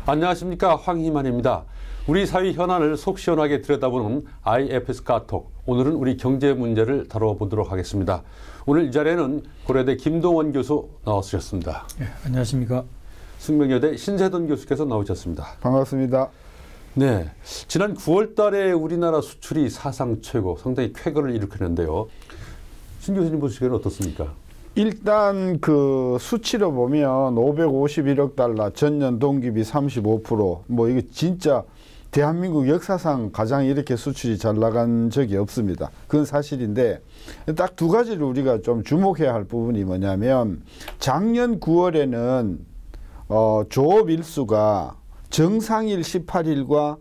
안녕하십니까, 황희만입니다. 우리 사회 현안을 속 시원하게 들여다보는 IFS 카톡. 오늘은 우리 경제 문제를 다뤄보도록 하겠습니다. 오늘 이 자리에는 고려대 김동원 교수 나와주셨습니다. 네, 안녕하십니까. 숙명여대 신세돈 교수께서 나오셨습니다. 반갑습니다. 네, 지난 9월 달에 우리나라 수출이 사상 최고, 상당히 쾌거를 일으켰는데요. 신 교수님 보시기에는 어떻습니까? 일단 그 수치로 보면 551억 달러, 전년 동기비 35%, 뭐 이게 진짜 대한민국 역사상 가장 이렇게 수출이 잘 나간 적이 없습니다. 그건 사실인데 딱 두 가지를 우리가 좀 주목해야 할 부분이 뭐냐면, 작년 9월에는 조업 일수가 정상일 18일과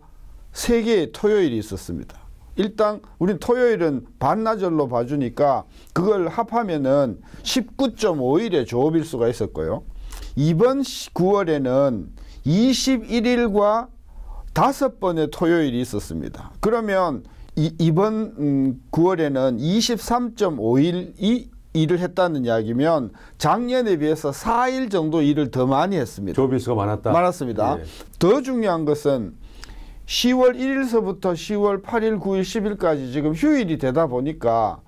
3개의 토요일이 있었습니다. 일단 우린 토요일은 반나절로 봐주니까 그걸 합하면은 19.5일의 조업일수가 있었고요. 이번 9월에는 21일과 5번의 토요일이 있었습니다. 그러면 이번 9월에는 23.5일이 일을 했다는 이야기면 작년에 비해서 4일 정도 일을 더 많이 했습니다. 조업일수가 많았다? 많았습니다. 예. 더 중요한 것은 10월 1일서부터 10월 8일, 9일, 10일까지 지금 휴일이 되다 보니까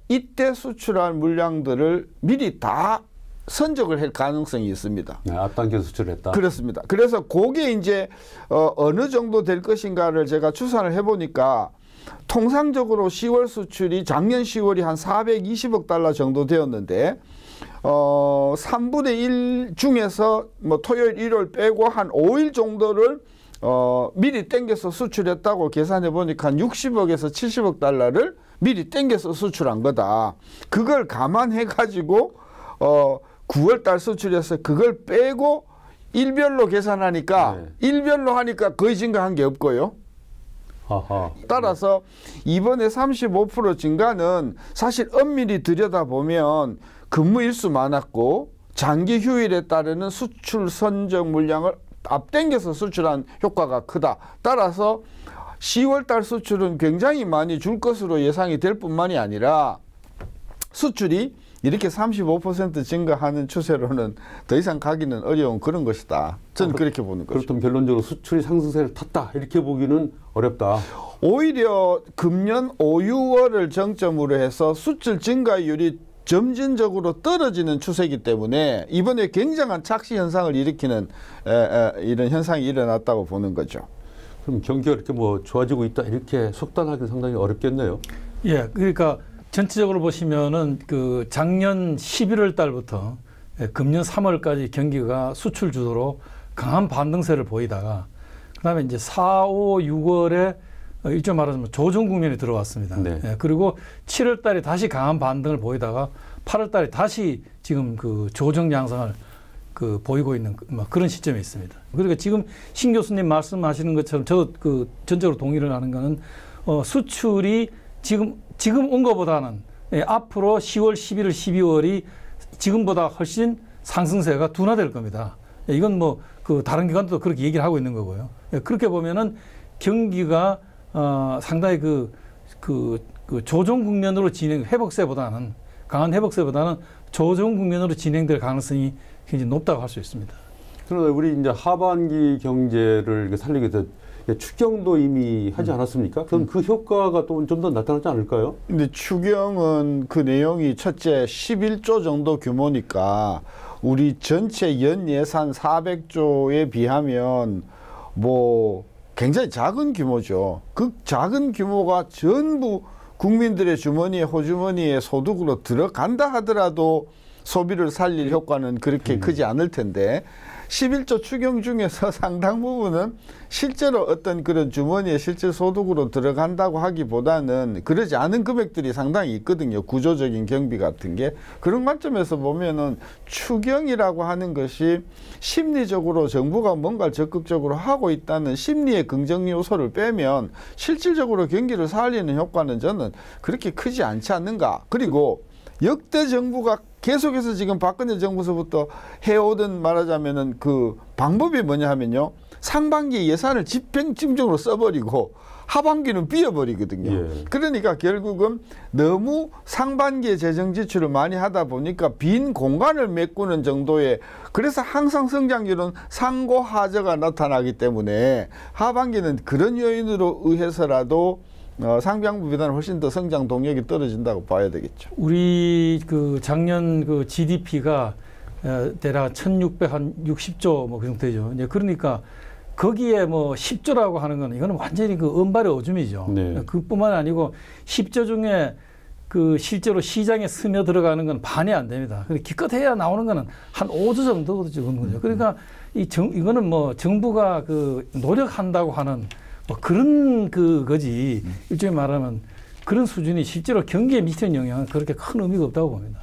이때 수출할 물량들을 미리 다 선적을 할 가능성이 있습니다. 네, 앞당겨 수출했다. 그렇습니다. 그래서 그게 이제 어느 정도 될 것인가를 제가 추산을 해보니까 통상적으로 10월 수출이 작년 10월이 한 420억 달러 정도 되었는데 3분의 1 중에서 뭐 토요일, 일요일 빼고 한 5일 정도를 미리 땡겨서 수출했다고 계산해 보니까 한 60억에서 70억 달러를 미리 땡겨서 수출한 거다. 그걸 감안해 가지고 9월 달 수출해서 그걸 빼고 일별로 계산하니까 일별로 하니까 거의 증가한 게 없고요. 아하. 따라서 이번에 35% 증가는 사실 엄밀히 들여다보면 근무 일수 많았고 장기 휴일에 따르는 수출 선적 물량을 앞당겨서 수출한 효과가 크다. 따라서 10월 달 수출은 굉장히 많이 줄 것으로 예상이 될 뿐만이 아니라 수출이 이렇게 35% 증가하는 추세로는 더 이상 가기는 어려운 그런 것이다. 저는 그렇게 보는 거죠. 그렇다면 결론적으로 수출이 상승세를 탔다, 이렇게 보기는 어렵다. 오히려 금년 5, 6월을 정점으로 해서 수출 증가율이 점진적으로 떨어지는 추세이기 때문에 이번에 굉장한 착시 현상을 일으키는 이런 현상이 일어났다고 보는 거죠. 그럼 경기가 이렇게 뭐 좋아지고 있다, 이렇게 속단하기는 상당히 어렵겠네요. 예, 그러니까 전체적으로 보시면은 그 작년 11월 달부터 금년 3월까지 경기가 수출 주도로 강한 반등세를 보이다가 그다음에 이제 4, 5, 6월에 일종 말하자면 조정 국면이 들어왔습니다. 네. 예, 그리고 7월 달에 다시 강한 반등을 보이다가 8월 달에 다시 지금 그 조정 양상을 보이고 있는 그런 시점이 있습니다. 그러니까 지금 신 교수님 말씀하시는 것처럼 저도 전적으로 동의를 하는 거는 수출이 지금 온 것보다는 앞으로 10월, 11월, 12월이 지금보다 훨씬 상승세가 둔화될 겁니다. 이건 뭐 다른 기관도 그렇게 얘기를 하고 있는 거고요. 그렇게 보면은 경기가 상당히 조정 국면으로 회복세보다는 강한 회복세보다는 조정 국면으로 진행될 가능성이 굉장히 높다고 할 수 있습니다. 그러나 우리 이제 하반기 경제를 살리기 위해서 추경도 이미 하지 않았습니까? 그럼 그 효과가 또 좀 더 나타나지 않을까요? 근데 추경은 그 내용이 첫째 11조 정도 규모니까 우리 전체 연 예산 400조에 비하면 뭐 굉장히 작은 규모죠. 그 작은 규모가 전부 국민들의 주머니에 호주머니에 소득으로 들어간다 하더라도 소비를 살릴 효과는 그렇게 크지 않을 텐데 11조 추경 중에서 상당 부분은 실제로 어떤 그런 주머니에 실제 소득으로 들어간다고 하기보다는 그러지 않은 금액들이 상당히 있거든요. 구조적인 경비 같은 게. 그런 관점에서 보면은 추경이라고 하는 것이 심리적으로 정부가 뭔가를 적극적으로 하고 있다는 심리의 긍정 요소를 빼면 실질적으로 경기를 살리는 효과는 저는 그렇게 크지 않지 않는가. 그리고 역대 정부가 계속해서 지금 박근혜 정부서부터 해오던 말하자면은 그 방법이 뭐냐 하면요. 상반기 예산을 집행적으로 써버리고 하반기는 비어버리거든요. 예. 그러니까 결국은 너무 상반기에 재정 지출을 많이 하다 보니까 빈 공간을 메꾸는 정도의, 그래서 항상 성장률은 상고하저가 나타나기 때문에 하반기는 그런 요인으로 의해서라도 상반기보다는 훨씬 더 성장 동력이 떨어진다고 봐야 되겠죠. 우리 그 작년 그 GDP가 대략 1,660조 뭐 그 정도 되죠. 이제 그러니까 거기에 뭐 10조라고 하는 건 이거는 완전히 그 은발의 오줌이죠. 네. 그뿐만 아니고 10조 중에 그 실제로 시장에 스며 들어가는 건 반이 안 됩니다. 기껏해야 나오는 거는 한 5조 정도 되는 거죠. 그러니까 이거는 뭐 정부가 그 노력한다고 하는 뭐 그런 그거지. 일종의 말하면 그런 수준이 실제로 경기에 미치는 영향은 그렇게 큰 의미가 없다고 봅니다.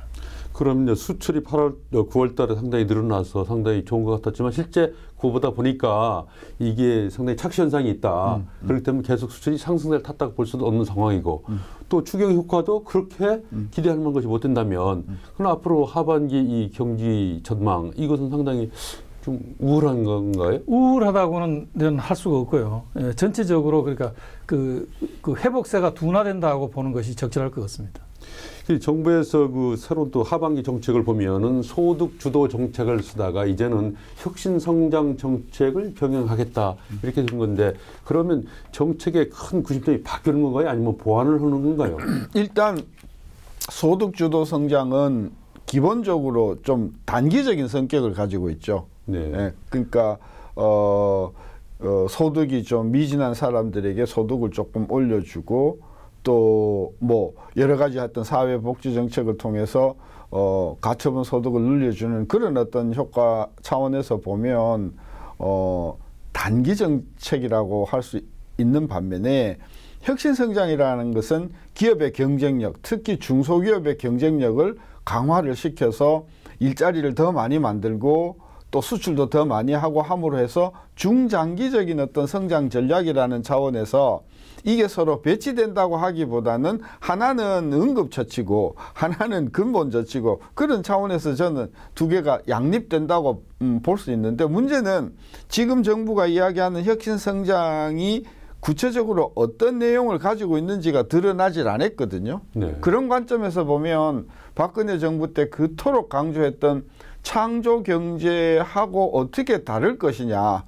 그럼 이제 수출이 9월 달에 상당히 늘어나서 상당히 좋은 것 같았지만 실제 그거보다 보니까 이게 상당히 착시 현상이 있다. 그렇기 때문에 계속 수출이 상승세를 탔다고 볼 수도 없는 상황이고 또 추경 효과도 그렇게 기대할 만한 것이 못 된다면 그럼 앞으로 하반기 이 경기 전망 이것은 상당히 좀 우울한 건가요? 우울하다고는 할 수가 없고요. 예, 전체적으로 그러니까 그 회복세가 둔화된다고 보는 것이 적절할 것 같습니다. 정부에서 그 새로운 또 하반기 정책을 보면은 소득 주도 정책을 쓰다가 이제는 혁신 성장 정책을 병행하겠다 이렇게 된 건데 그러면 정책의 큰 구심점이 바뀌는 건가요? 아니면 보완을 하는 건가요? 일단 소득 주도 성장은 기본적으로 좀 단기적인 성격을 가지고 있죠. 네. 예, 그러니까 소득이 좀 미진한 사람들에게 소득을 조금 올려주고 또 뭐 여러 가지 어떤 사회복지 정책을 통해서 가처분 소득을 늘려주는 그런 어떤 효과 차원에서 보면 단기 정책이라고 할 수 있는 반면에 혁신성장이라는 것은 기업의 경쟁력, 특히 중소기업의 경쟁력을 강화를 시켜서 일자리를 더 많이 만들고 또 수출도 더 많이 하고 함으로 해서 중장기적인 어떤 성장 전략이라는 차원에서 이게 서로 배치된다고 하기보다는 하나는 응급처치고 하나는 근본처치고 그런 차원에서 저는 두 개가 양립된다고 볼 수 있는데 문제는 지금 정부가 이야기하는 혁신성장이 구체적으로 어떤 내용을 가지고 있는지가 드러나질 않았거든요. 네. 그런 관점에서 보면 박근혜 정부 때 그토록 강조했던 창조 경제하고 어떻게 다를 것이냐.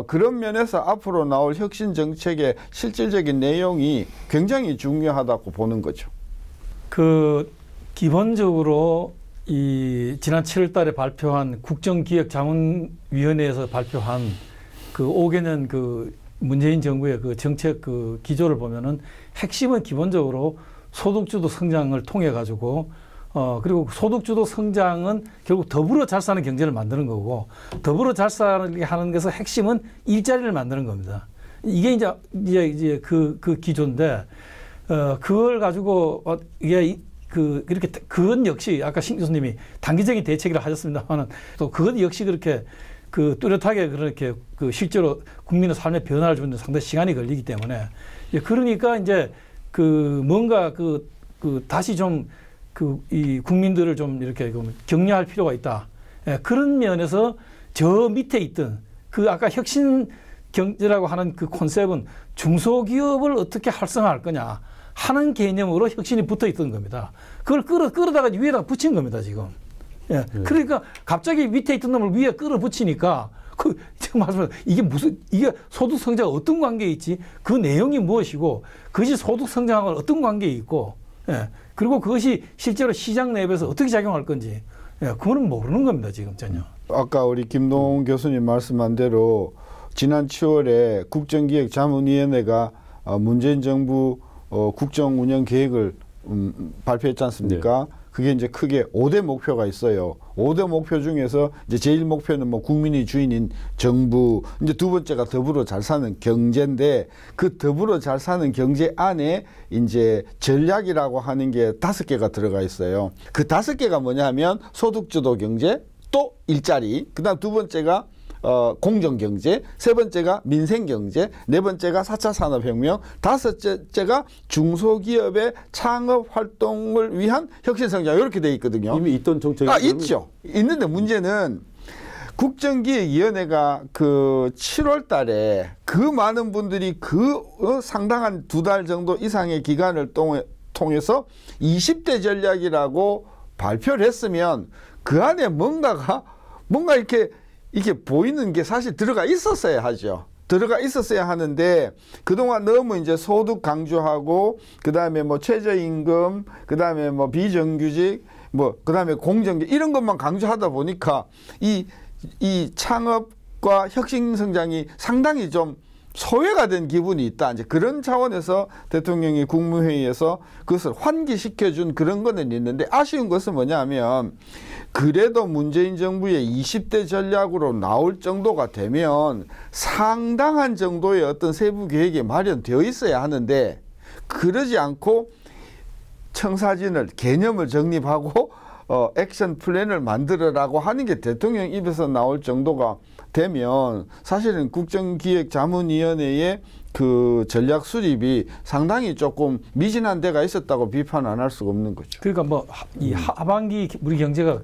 그런 면에서 앞으로 나올 혁신 정책의 실질적인 내용이 굉장히 중요하다고 보는 거죠. 기본적으로 지난 7월 달에 발표한 국정기획자문위원회에서 발표한 5개년 문재인 정부의 정책 기조를 보면은 핵심은 기본적으로 소득주도 성장을 통해 가지고 그리고 소득주도 성장은 결국 더불어 잘 사는 경제를 만드는 거고 더불어 잘 살게 하는 것의 핵심은 일자리를 만드는 겁니다. 이게 이제 그 기조인데 그걸 가지고 이게 그렇게 그건 역시 아까 신 교수님이 단기적인 대책이라 하셨습니다만은 또 그건 역시 그렇게 뚜렷하게 그렇게 실제로 국민의 삶의 변화를 주는 데 상당히 시간이 걸리기 때문에 그러니까 이제 뭔가 다시 좀 이 국민들을 좀 이렇게 격려할 필요가 있다. 그런 면에서 저 밑에 있던 아까 혁신 경제라고 하는 콘셉트는 중소기업을 어떻게 활성화할 거냐 하는 개념으로 혁신이 붙어 있던 겁니다. 그걸 끌어다가 위에다가 붙인 겁니다, 지금. 예. 그러니까 갑자기 밑에 있던 놈을 위에 끌어붙이니까 정말 이게 소득 성장과 어떤 관계에 있지? 그 내용이 무엇이고 그것이 소득 성장하고 어떤 관계에 있고 예. 그리고 그것이 실제로 시장 내부에서 어떻게 작용할 건지 그거는 모르는 겁니다, 지금 전혀. 아까 우리 김동훈 교수님 말씀한 대로 지난 7월에 국정기획자문위원회가 문재인 정부 국정운영 계획을 발표했지 않습니까? 네. 그게 이제 크게 5대 목표가 있어요. 5대 목표 중에서 이제 제일 목표는 뭐 국민이 주인인 정부, 이제 두 번째가 더불어 잘 사는 경제인데 그 더불어 잘 사는 경제 안에 이제 전략이라고 하는 게 5개가 들어가 있어요. 그 5개가 뭐냐면 소득주도 경제, 또 일자리, 그다음 두 번째가 공정경제, 세 번째가 민생경제, 네 번째가 4차 산업혁명, 다섯째가 중소기업의 창업활동을 위한 혁신성장 이렇게 돼 있거든요. 이미 있던 정책이 있죠. 있는데 문제는 국정기획위원회가 그 7월 달에 그 많은 분들이 상당한 2달 정도 이상의 기간을 통해서 20대 전략이라고 발표를 했으면 그 안에 뭔가 이렇게 보이는 게 사실 들어가 있었어야 하죠. 들어가 있었어야 하는데 그동안 너무 이제 소득 강조하고 그다음에 뭐 최저임금 그다음에 뭐 비정규직 뭐 그다음에 공정제 이런 것만 강조하다 보니까 이 창업과 혁신 성장이 상당히 좀 소외가 된 기분이 있다. 이제 그런 차원에서 대통령이 국무회의에서 그것을 환기시켜준 그런 거는 있는데 아쉬운 것은 뭐냐면 그래도 문재인 정부의 20대 전략으로 나올 정도가 되면 상당한 정도의 어떤 세부 계획이 마련되어 있어야 하는데 그러지 않고 청사진을 개념을 정립하고 액션 플랜을 만들어라고 하는 게 대통령 입에서 나올 정도가 되면 사실은 국정기획자문위원회의 그 전략 수립이 상당히 조금 미진한 데가 있었다고 비판 안 할 수가 없는 거죠. 그러니까 뭐 이 하반기 우리 경제가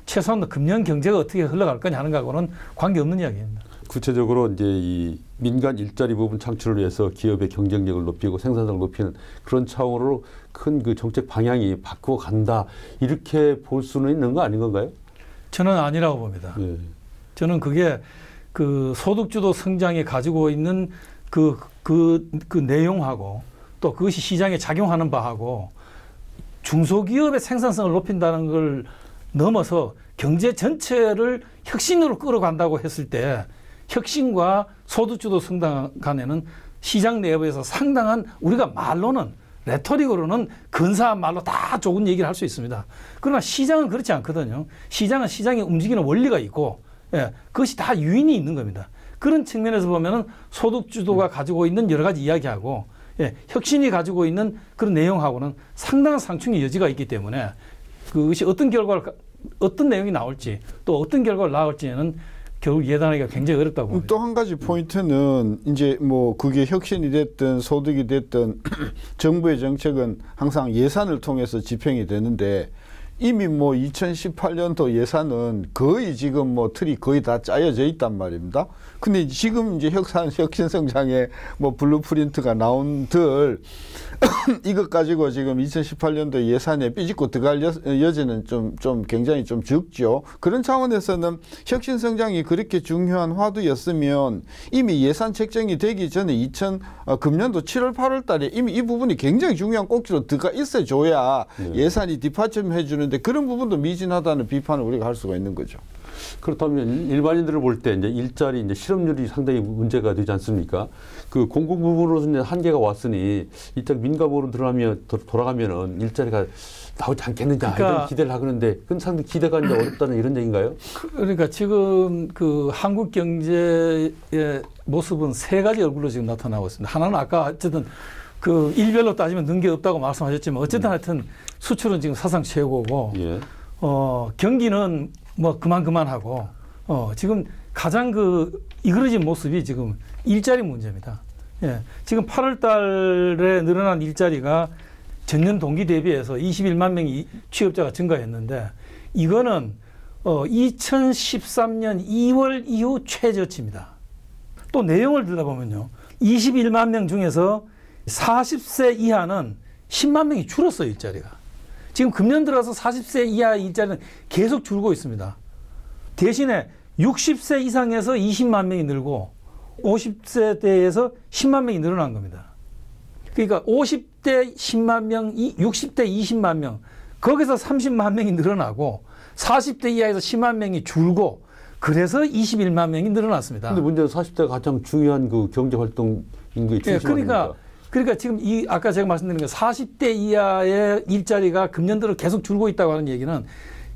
최소한 금년 경제가 어떻게 흘러갈 거냐 하는 거하고는 관계없는 이야기입니다. 구체적으로 이제 이 민간 일자리 부분 창출을 위해서 기업의 경쟁력을 높이고 생산성을 높이는 그런 차원으로 큰 그 정책 방향이 바꾸어 간다 이렇게 볼 수는 있는 거 아닌 건가요? 저는 아니라고 봅니다. 예. 저는 그게 그 소득주도 성장이 가지고 있는 그 내용하고 또 그것이 시장에 작용하는 바하고 중소기업의 생산성을 높인다는 걸 넘어서 경제 전체를 혁신으로 끌어간다고 했을 때 혁신과 소득주도 성장 간에는 시장 내부에서 상당한 우리가 말로는 레토릭으로는 근사한 말로 다 좋은 얘기를 할 수 있습니다. 그러나 시장은 그렇지 않거든요. 시장은 시장이 움직이는 원리가 있고 그것이 다 유인이 있는 겁니다. 그런 측면에서 보면은 소득주도가 가지고 있는 여러 가지 이야기하고 혁신이 가지고 있는 그런 내용하고는 상당한 상충의 여지가 있기 때문에 그것이 어떤 내용이 나올지 또 어떤 결과를 나올지는 결국 예단하기가 굉장히 어렵다고 봅니다. 또 한 가지 포인트는 이제 뭐 그게 혁신이 됐든 소득이 됐든 정부의 정책은 항상 예산을 통해서 집행이 되는데 이미 뭐 2018년도 예산은 거의 지금 뭐 틀이 거의 다 짜여져 있단 말입니다. 근데 지금 이제 혁신 성장의 뭐 블루프린트가 나온들 이것 가지고 지금 2018년도 예산에 삐집고 들어갈 여지는 좀 굉장히 좀 적죠. 그런 차원에서는 혁신 성장이 그렇게 중요한 화두였으면 이미 예산 책정이 되기 전에 금년도 7월 8월 달에 이미 이 부분이 굉장히 중요한 꼭지로 들어가 있어 줘야 예산이 뒷받침 해주는데 그런 부분도 미진하다는 비판을 우리가 할 수가 있는 거죠. 그렇다면 일반인들을 볼 때 이제 일자리 이제 실업률이 상당히 문제가 되지 않습니까? 그 공급 부분으로서 이제 한계가 왔으니 이쪽 민감으로 돌아가면은 일자리가 나오지 않겠느냐 이런 기대를 하는데 그건 상당히 기대가 이제 어렵다는 이런 얘기인가요? 그러니까 지금 그 한국 경제의 모습은 세 가지 얼굴로 지금 나타나고 있습니다. 하나는 아까 어쨌든 그 일별로 따지면 는 게 없다고 말씀하셨지만 어쨌든 하여튼 수출은 지금 사상 최고고 경기는 뭐 그만하고 지금 가장 이그러진 모습이 지금 일자리 문제입니다. 지금 8월 달에 늘어난 일자리가 전년 동기 대비해서 21만 명이 취업자가 증가했는데 이거는 2013년 2월 이후 최저치입니다. 또 내용을 들여다보면요. 21만 명 중에서 40세 이하는 10만 명이 줄었어요, 일자리가. 지금 금년 들어서 40세 이하 일자리는 계속 줄고 있습니다. 대신에 60세 이상에서 20만 명이 늘고 50세대에서 10만 명이 늘어난 겁니다. 그러니까 50대 10만 명, 60대 20만 명, 거기서 30만 명이 늘어나고 40대 이하에서 10만 명이 줄고 그래서 21만 명이 늘어났습니다. 그런데 문제는 40대가 가장 중요한 그 경제활동 인구의 중심 아닙니까? 그러니까 지금 아까 제가 말씀드린 게 40대 이하의 일자리가 금년 들어 계속 줄고 있다고 하는 얘기는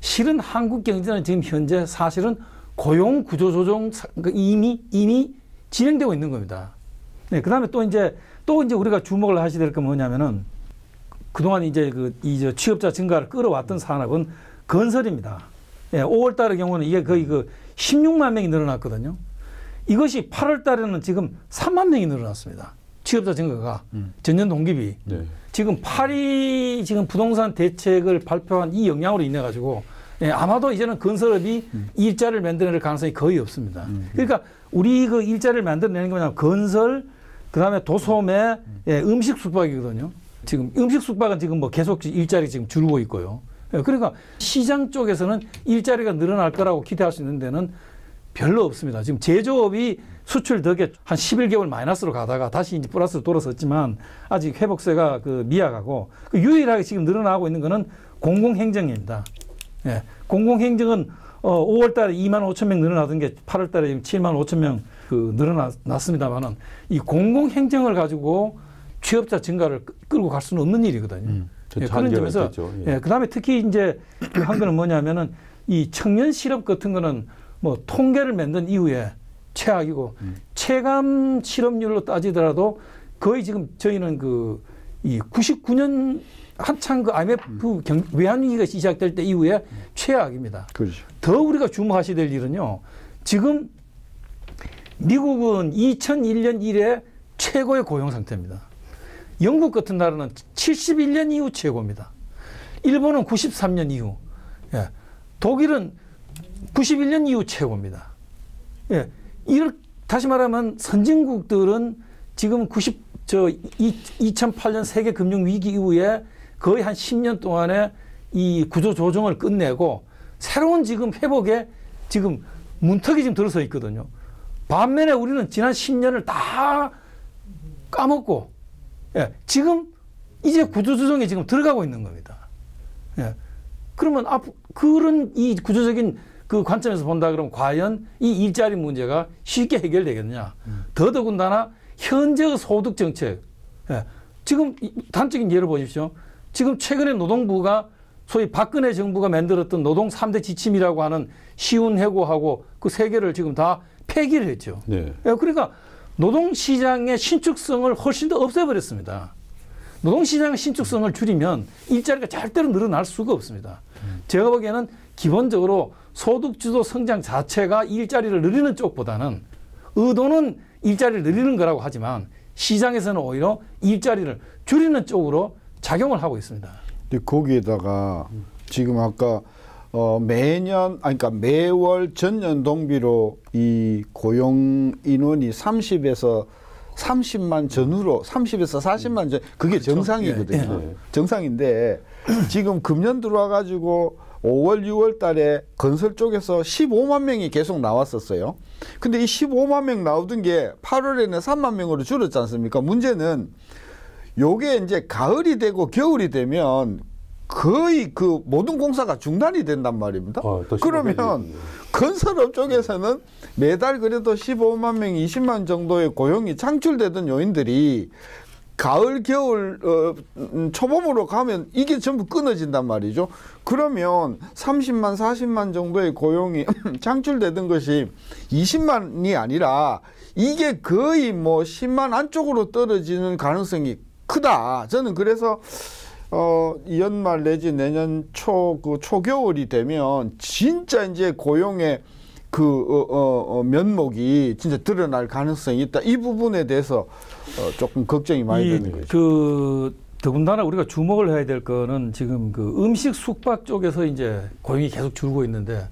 실은 한국 경제는 지금 현재 사실은 고용 구조 조정 이미 진행되고 있는 겁니다. 네, 그다음에 또 이제 우리가 주목을 하셔야 될 건 뭐냐면은 그동안 이제 취업자 증가를 끌어왔던 산업은 건설입니다. 5월 달의 경우는 이게 거의 16만 명이 늘어났거든요. 이것이 8월 달에는 지금 3만 명이 늘어났습니다. 취업자 증가가 전년 동기비. 지금 파리 부동산 대책을 발표한 이 영향으로 인해 가지고 예, 아마도 이제는 건설업이 일자리를 만들어낼 가능성이 거의 없습니다. 그러니까 우리 그 일자리를 만들어내는 게 뭐냐면 건설, 그다음에 도소매, 예, 음식 숙박이거든요. 지금 음식 숙박은 지금 뭐 계속 일자리 지금 줄고 있고요. 예, 그러니까 시장 쪽에서는 일자리가 늘어날 거라고 기대할 수 있는 데는 별로 없습니다. 지금 제조업이 수출 덕에 한 11개월 마이너스로 가다가 다시 이제 플러스로 돌아섰지만 아직 회복세가 그 미약하고 그 유일하게 지금 늘어나고 있는 거는 공공행정입니다. 예, 공공행정은 5월 달에 2만 5천 명 늘어나던 게 8월 달에 지금 7만 5천 명 그 늘어났습니다만은 이 공공행정을 가지고 취업자 증가를 끌고 갈 수는 없는 일이거든요. 예, 그런 점에서 예. 예, 그다음에 특히 이제 한 거는 뭐냐면은 이 청년 실업 같은 거는 뭐 통계를 만든 이후에 최악이고 체감 실업률로 따지더라도 거의 지금 저희는 그 이 99년 한창 그 IMF 외환위기가 시작될 때 이후에 최악입니다. 그렇죠. 더 우리가 주목하셔야 될 일은요. 지금 미국은 2001년 이래 최고의 고용 상태입니다. 영국 같은 나라는 71년 이후 최고입니다. 일본은 93년 이후, 예. 독일은 91년 이후 최고입니다. 예. 다시 말하면 선진국들은 지금 2008년 세계 금융 위기 이후에 거의 한 10년 동안에 이 구조 조정을 끝내고 새로운 지금 회복에 지금 문턱이 지금 들어서 있거든요. 반면에 우리는 지난 10년을 다 까먹고, 예, 지금 이제 구조조정에 지금 들어가고 있는 겁니다. 예. 그러면 그런 이 구조적인 그 관점에서 본다 그러면 과연 이 일자리 문제가 쉽게 해결되겠느냐. 더더군다나 현재의 소득 정책. 예. 지금 단적인 예를 보십시오. 지금 최근에 노동부가 소위 박근혜 정부가 만들었던 노동 3대 지침이라고 하는 시운해고하고 그 세 개를 지금 다 폐기를 했죠. 네. 예. 그러니까 노동시장의 신축성을 훨씬 더 없애버렸습니다. 노동시장의 신축성을 줄이면 일자리가 절대로 늘어날 수가 없습니다. 제가 보기에는 기본적으로 소득주도 성장 자체가 일자리를 늘리는 쪽보다는 의도는 일자리를 늘리는 거라고 하지만 시장에서는 오히려 일자리를 줄이는 쪽으로 작용을 하고 있습니다. 거기에다가 지금 아까 그러니까 매월 전년 동비로 이 고용 인원이 30에서 30만 전후로 30에서 40만 전 그게 그렇죠. 정상이거든요. 예. 정상인데 지금 금년 들어와 가지고 5월 6월 달에 건설 쪽에서 15만 명이 계속 나왔었어요. 근데 이 15만 명 나오던 게 8월에는 3만 명으로 줄었지 않습니까? 문제는 요게 이제 가을이 되고 겨울이 되면 거의 그 모든 공사가 중단이 된단 말입니다. 그러면 건설업 쪽에서는 매달 그래도 15만 명, 20만 정도의 고용이 창출되던 요인들이 가을, 겨울, 초봄으로 가면 이게 전부 끊어진단 말이죠. 그러면 30만, 40만 정도의 고용이 창출되던 것이 20만이 아니라 이게 거의 뭐 10만 안쪽으로 떨어지는 가능성이 크다. 저는 그래서 연말 내지 내년 초겨울이 되면 진짜 이제 고용의 면목이 진짜 드러날 가능성이 있다. 이 부분에 대해서 조금 걱정이 많이 되는 거죠. 더군다나 우리가 주목을 해야 될 거는 지금 그 음식 숙박 쪽에서 이제 고용이 계속 줄고 있는데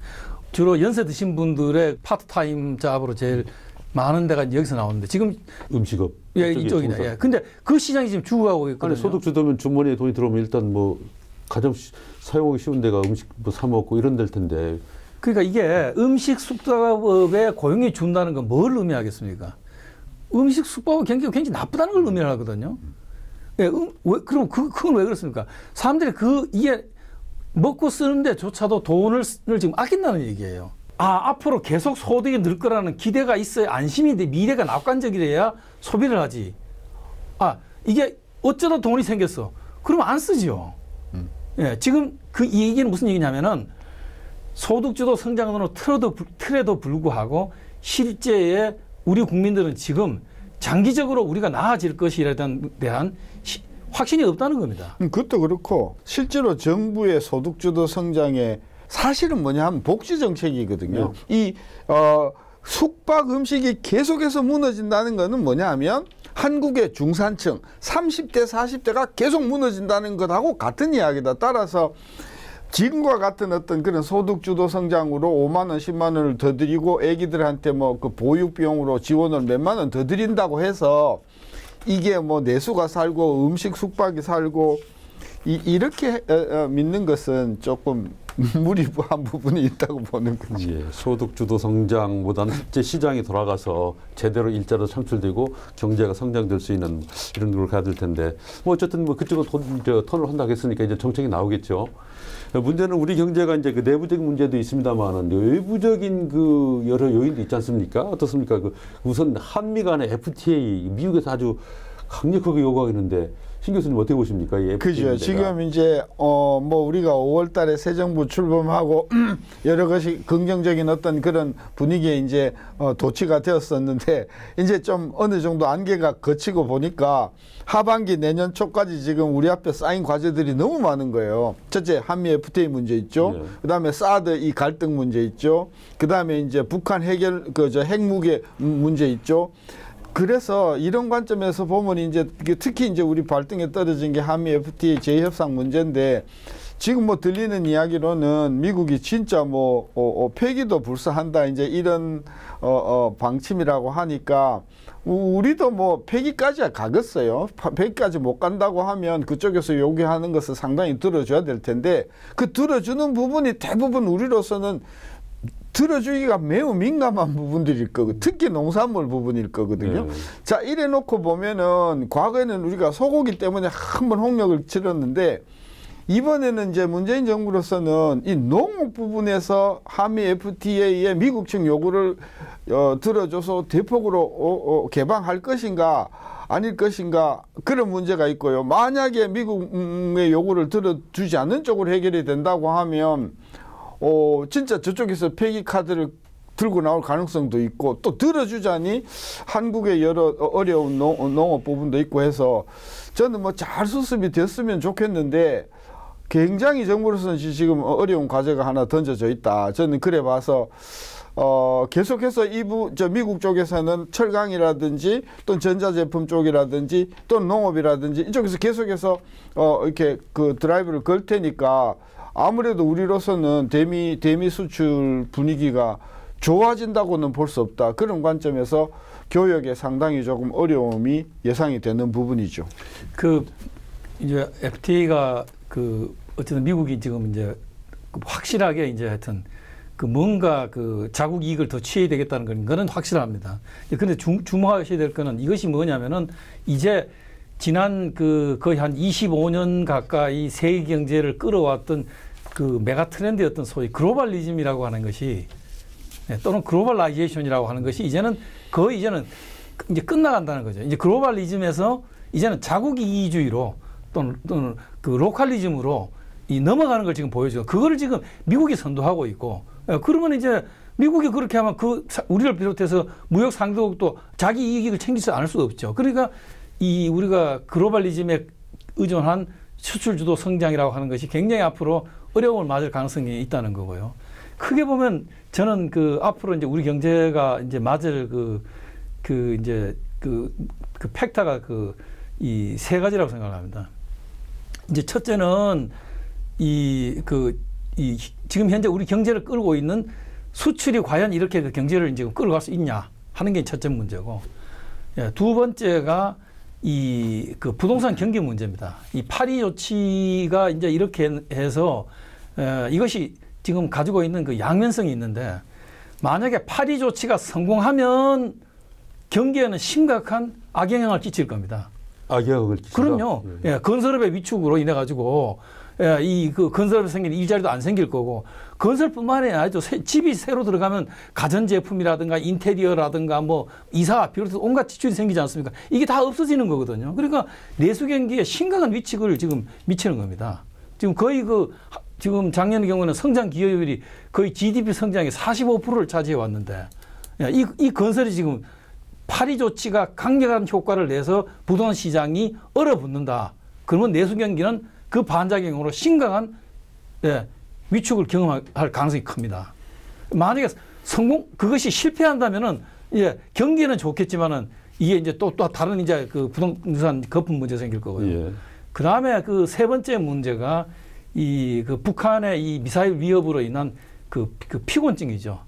주로 연세 드신 분들의 파트타임 잡으로 제일 많은 데가 여기서 나오는데 지금 음식업. 예, 이쪽이네. 예. 근데 그 시장이 지금 죽어가고 있거든요. 아니, 소득 주도면 주머니에 돈이 들어오면 일단 뭐 가장 사용하기 쉬운 데가 음식 뭐 사 먹고 이런 데일 텐데. 그러니까 이게 음식 숙박업에 고용이 준다는 건 뭘 의미하겠습니까? 음식 숙박업 굉장히 나쁘다는 걸 의미하거든요. 예, 그럼 그건 왜 그렇습니까? 사람들이 이게 먹고 쓰는데조차도 돈을 지금 아낀다는 얘기예요. 앞으로 계속 소득이 늘 거라는 기대가 있어야 안심이 돼. 미래가 낙관적이래야 소비를 하지. 이게 어쩌다 돈이 생겼어. 그러면 안 쓰지요. 예, 지금 이 얘기는 무슨 얘기냐면은 소득주도 성장으로 틀에도 불구하고 실제의 우리 국민들은 지금 장기적으로 우리가 나아질 것이라에 대한 확신이 없다는 겁니다. 그것도 그렇고 실제로 정부의 소득주도 성장에 사실은 뭐냐 하면 복지 정책이거든요. 숙박 음식이 계속해서 무너진다는 것은 뭐냐 하면 한국의 중산층 30대 40대가 계속 무너진다는 것하고 같은 이야기다. 따라서 지금과 같은 어떤 그런 소득 주도 성장으로 5만 원, 10만 원을 더 드리고 애기들한테 뭐 그 보육 비용으로 지원을 몇만 원 더 드린다고 해서 이게 뭐 내수가 살고 음식 숙박이 살고 이렇게 믿는 것은 조금 무리한 부분이 있다고 보는 거죠. 예, 소득주도 성장보다는 실제 시장이 돌아가서 제대로 일자리도 창출되고 경제가 성장될 수 있는 이런 걸 가야 될 텐데 뭐 어쨌든 뭐 그쪽은 턴을 한다고 했으니까 이제 정책이 나오겠죠. 문제는 우리 경제가 이제 그 내부적인 문제도 있습니다만은 외부적인 그 여러 요인도 있지 않습니까? 어떻습니까? 그 우선 한미 간의 FTA 미국에서 아주 강력하게 요구하고 있는데 신 교수님 어떻게 보십니까? 이 FTA 그죠. 문제가. 지금 이제 뭐 우리가 5월달에 새 정부 출범하고 여러 것이 긍정적인 어떤 그런 분위기에 이제 도취가 되었었는데 이제 좀 어느 정도 안개가 거치고 보니까 하반기 내년 초까지 지금 우리 앞에 쌓인 과제들이 너무 많은 거예요. 첫째 한미 FTA 문제 있죠. 네. 그다음에 사드 이 갈등 문제 있죠. 그다음에 이제 북한 핵 무기 문제 있죠. 그래서 이런 관점에서 보면 이제 특히 이제 우리 발등에 떨어진 게 한미 FTA 재협상 문제인데 지금 뭐 들리는 이야기로는 미국이 진짜 뭐 폐기도 불사한다 이제 이런 방침이라고 하니까 우리도 뭐 폐기까지야 가겠어요. 폐기까지 못 간다고 하면 그쪽에서 요구하는 것을 상당히 들어줘야 될 텐데 그 들어주는 부분이 대부분 우리로서는 들어주기가 매우 민감한 부분들일 거고 특히 농산물 부분일 거거든요. 자 이래 놓고 보면은 과거에는 우리가 소고기 때문에 한번 홍역을 치렀는데 이번에는 이제 문재인 정부로서는 이 농업 부분에서 한미 FTA의 미국 측 요구를 들어줘서 대폭으로 개방할 것인가 아닐 것인가 그런 문제가 있고요. 만약에 미국의 요구를 들어주지 않는 쪽으로 해결이 된다고 하면 진짜 저쪽에서 폐기 카드를 들고 나올 가능성도 있고 또 들어주자니 한국의 여러 어려운 농업 부분도 있고 해서 저는 뭐 잘 수습이 됐으면 좋겠는데 굉장히 정부로서는 지금 어려운 과제가 하나 던져져 있다. 저는 그래 봐서 계속해서 미국 쪽에서는 철강이라든지 또는 전자제품 쪽이라든지 또는 농업이라든지 이쪽에서 계속해서 이렇게 그 드라이브를 걸 테니까 아무래도 우리로서는 대미 수출 분위기가 좋아진다고는 볼 수 없다. 그런 관점에서 교역에 상당히 조금 어려움이 예상이 되는 부분이죠. 그 이제 FTA가 그 어쨌든 미국이 지금 이제 확실하게 이제 하여튼 그 뭔가 그 자국 이익을 더 취해야 되겠다는 거는 확실합니다. 그런데 주목하셔야 될 거는 이것이 뭐냐면은 이제 지난 그 거의 한 25년 가까이 세계 경제를 끌어왔던 그 메가 트렌드였던 소위 글로벌리즘이라고 하는 것이 또는 글로벌라이제이션이라고 하는 것이 이제는 이제 끝나간다는 거죠. 이제 글로벌리즘에서 이제는 자국 이주의로 또는 그 로컬리즘으로 넘어가는 걸 지금 보여줘요. 그거를 지금 미국이 선도하고 있고 그러면 이제 미국이 그렇게 하면 우리를 비롯해서 무역 상대국도 자기 이익을 챙기지 않을 수 없죠. 그러니까 우리가 글로벌리즘에 의존한 수출 주도 성장이라고 하는 것이 굉장히 앞으로 어려움을 맞을 가능성이 있다는 거고요. 크게 보면 저는 그 앞으로 이제 우리 경제가 이제 맞을 이제 팩터가 이 세 가지라고 생각합니다. 이제 첫째는 지금 현재 우리 경제를 끌고 있는 수출이 과연 이렇게 그 경제를 이제 끌어갈 수 있냐 하는 게 첫째 문제고, 두 번째가 그 부동산 경기 문제입니다. 이 파리 조치가 이제 이렇게 해서 이것이 지금 가지고 있는 그 양면성이 있는데 만약에 파리 조치가 성공하면 경기에는 심각한 악영향을 끼칠 겁니다. 악영향을 끼친다? 그럼요. 건설업의 위축으로 인해 가지고 그 건설업에 생긴 일자리도 안 생길 거고 건설뿐만이 아니라 집이 새로 들어가면 가전제품이라든가 인테리어라든가 뭐 이사 비롯해서 온갖 지출이 생기지 않습니까? 이게 다 없어지는 거거든요. 그러니까 내수 경기에 심각한 위축을 지금 미치는 겁니다. 지금 거의 지금 작년의 경우는 성장 기여율이 거의 GDP 성장의 45%를 차지해 왔는데 이 건설이 지금 파리 조치가 강력한 효과를 내서 부동산 시장이 얼어붙는다. 그러면 내수 경기는 그 반작용으로 심각한 위축을 경험할 가능성이 큽니다. 만약에 그것이 실패한다면은 경기는 좋겠지만은 이게 이제 또 다른 이제 그 부동산 거품 문제 생길 거고요. 그 다음에 그 세 번째 문제가 이 그 북한의 이 미사일 위협으로 인한 그 피곤증이죠.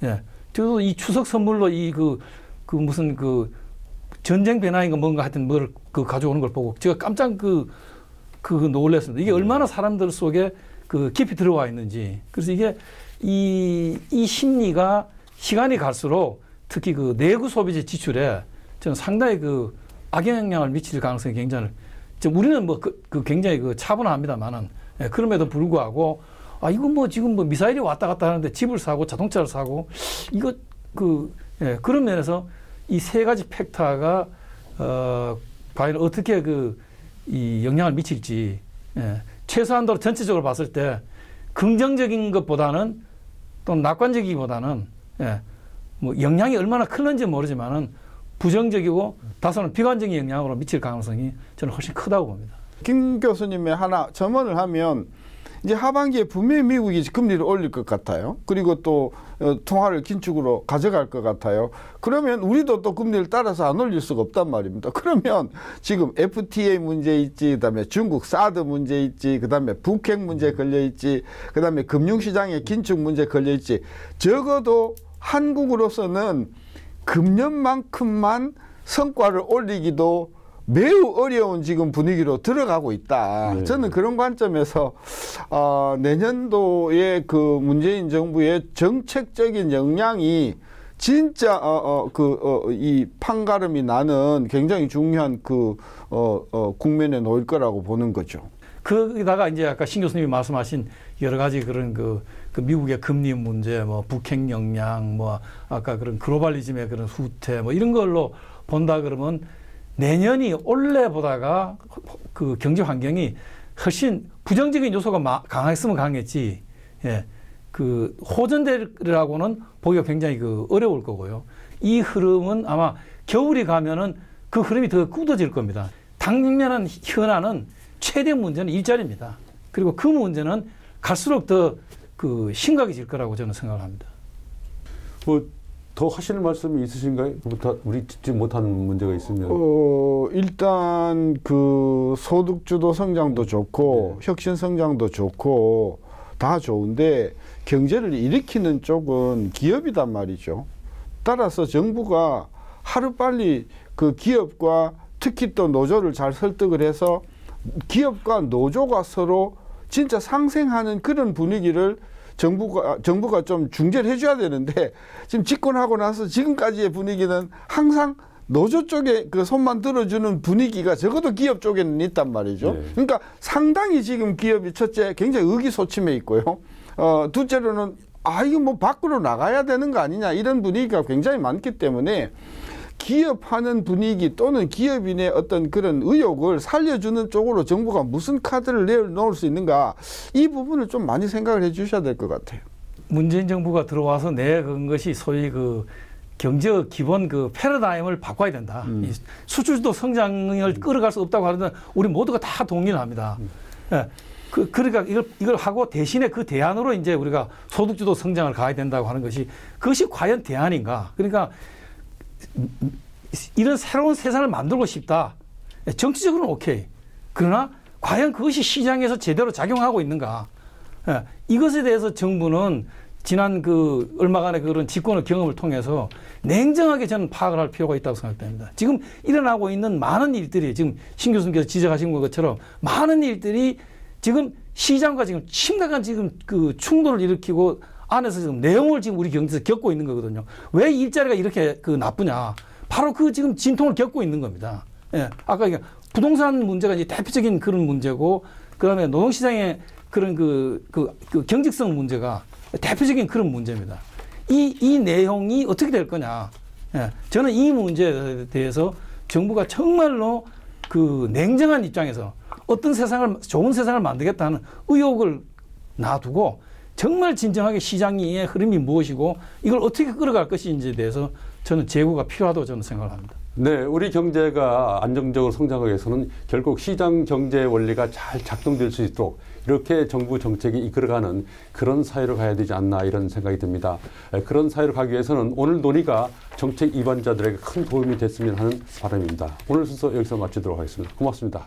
예. 그래서 이 추석 선물로 이 그 무슨 그 전쟁 배낭인가 뭔가 하여튼 뭘 그 가져오는 걸 보고 제가 깜짝 그 놀랐습니다. 이게 얼마나 사람들 속에 그 깊이 들어와 있는지. 그래서 이게 이 심리가 시간이 갈수록 특히 그 내구 소비재 지출에 저는 상당히 그 악영향을 미칠 가능성이 굉장히, 우리는 뭐 굉장히 그 차분합니다만은, 예, 그럼에도 불구하고 이거 뭐 지금 뭐 미사일이 왔다 갔다 하는데 집을 사고 자동차를 사고 이거 예, 그런 면에서 이 세 가지 팩터가 과연 어떻게 이 영향을 미칠지, 예, 최소한도로 전체적으로 봤을 때 긍정적인 것보다는 또 낙관적이기보다는, 예, 뭐 영향이 얼마나 클는지 모르지만은 부정적이고 다소는 비관적인 영향으로 미칠 가능성이 저는 훨씬 크다고 봅니다. 김 교수님의 하나 첨언을 하면 이제 하반기에 분명히 미국이 금리를 올릴 것 같아요. 그리고 또 통화를 긴축으로 가져갈 것 같아요. 그러면 우리도 또 금리를 따라서 안 올릴 수가 없단 말입니다. 그러면 지금 FTA 문제 있지, 그다음에 중국 사드 문제 있지, 그다음에 북핵 문제 걸려 있지, 그다음에 금융시장의 긴축 문제 걸려 있지. 적어도 한국으로서는 금년만큼만 성과를 올리기도 매우 어려운 지금 분위기로 들어가고 있다. 네. 저는 그런 관점에서 내년도에 그 문재인 정부의 정책적인 역량이 진짜 이 판가름이 나는 굉장히 중요한 국면에 놓일 거라고 보는 거죠. 거기다가 이제 아까 신 교수님이 말씀하신 여러 가지 그런 그 미국의 금리 문제, 뭐 북핵 역량, 뭐 아까 그런 글로벌리즘의 그런 후퇴, 뭐 이런 걸로 본다 그러면 내년이 올해보다가 그 경제 환경이 훨씬 부정적인 요소가 강했으면 강했지, 예, 그 호전되라고는 보기가 굉장히 어려울 거고요. 이 흐름은 아마 겨울이 가면은 그 흐름이 더 굳어질 겁니다. 당면한 현안은 최대 문제는 일자리입니다. 그리고 그 문제는 갈수록 더 심각해질 거라고 저는 생각을 합니다. 더 하시는 말씀이 있으신가요? 우리 짚지 못한 문제가 있으면. 일단 소득주도 성장도 좋고, 네, 혁신 성장도 좋고 다 좋은데 경제를 일으키는 쪽은 기업이단 말이죠. 따라서 정부가 하루빨리 그 기업과 특히 또 노조를 잘 설득을 해서 기업과 노조가 서로 진짜 상생하는 그런 분위기를 정부가 좀 중재를 해줘야 되는데, 지금 집권하고 나서 지금까지의 분위기는 항상 노조 쪽에 그 손만 들어주는 분위기가 적어도 기업 쪽에는 있단 말이죠. 네. 그러니까 상당히 지금 기업이 첫째 굉장히 의기소침해 있고요. 둘째로는 이거 뭐 밖으로 나가야 되는 거 아니냐 이런 분위기가 굉장히 많기 때문에 기업하는 분위기 또는 기업인의 어떤 그런 의욕을 살려주는 쪽으로 정부가 무슨 카드를 내놓을 수 있는가, 이 부분을 좀 많이 생각을 해 주셔야 될 것 같아요. 문재인 정부가 들어와서 내건 것이 소위 경제 기본 패러다임을 바꿔야 된다. 이 수출도 성장을 끌어갈 수 없다고 하는데 우리 모두가 다 동의를 합니다. 예. 그러니까 이걸 하고 대신에 그 대안으로 이제 우리가 소득주도 성장을 가야 된다고 하는 그것이 과연 대안인가? 그러니까 이런 새로운 세상을 만들고 싶다. 정치적으로는 오케이. 그러나 과연 그것이 시장에서 제대로 작용하고 있는가? 이것에 대해서 정부는 지난 얼마간의 그런 집권의 경험을 통해서 냉정하게 저는 파악을 할 필요가 있다고 생각됩니다. 지금 일어나고 있는 많은 일들이 지금 신 교수님께서 지적하신 것처럼 많은 일들이 지금 시장과 지금 심각한 충돌을 일으키고 안에서 지금 내용을 지금 우리 경제에서 겪고 있는 거거든요. 왜 일자리가 이렇게 나쁘냐? 바로 지금 진통을 겪고 있는 겁니다. 예. 아까 부동산 문제가 이제 대표적인 그런 문제고, 그 다음에 노동시장의 그런 경직성 문제가 대표적인 그런 문제입니다. 이 내용이 어떻게 될 거냐? 예. 저는 이 문제에 대해서 정부가 정말로 냉정한 입장에서 어떤 좋은 세상을 만들겠다는 의욕을 놔두고 정말 진정하게 시장의 흐름이 무엇이고 이걸 어떻게 끌어갈 것인지에 대해서 저는 제고가 필요하다고 저는 생각을 합니다. 네, 우리 경제가 안정적으로 성장하기 위해서는 결국 시장 경제 원리가 잘 작동될 수 있도록 이렇게 정부 정책이 이끌어가는 그런 사회로 가야 되지 않나 이런 생각이 듭니다. 그런 사회로 가기 위해서는 오늘 논의가 정책 입안자들에게 큰 도움이 됐으면 하는 바람입니다. 오늘 순서 여기서 마치도록 하겠습니다. 고맙습니다.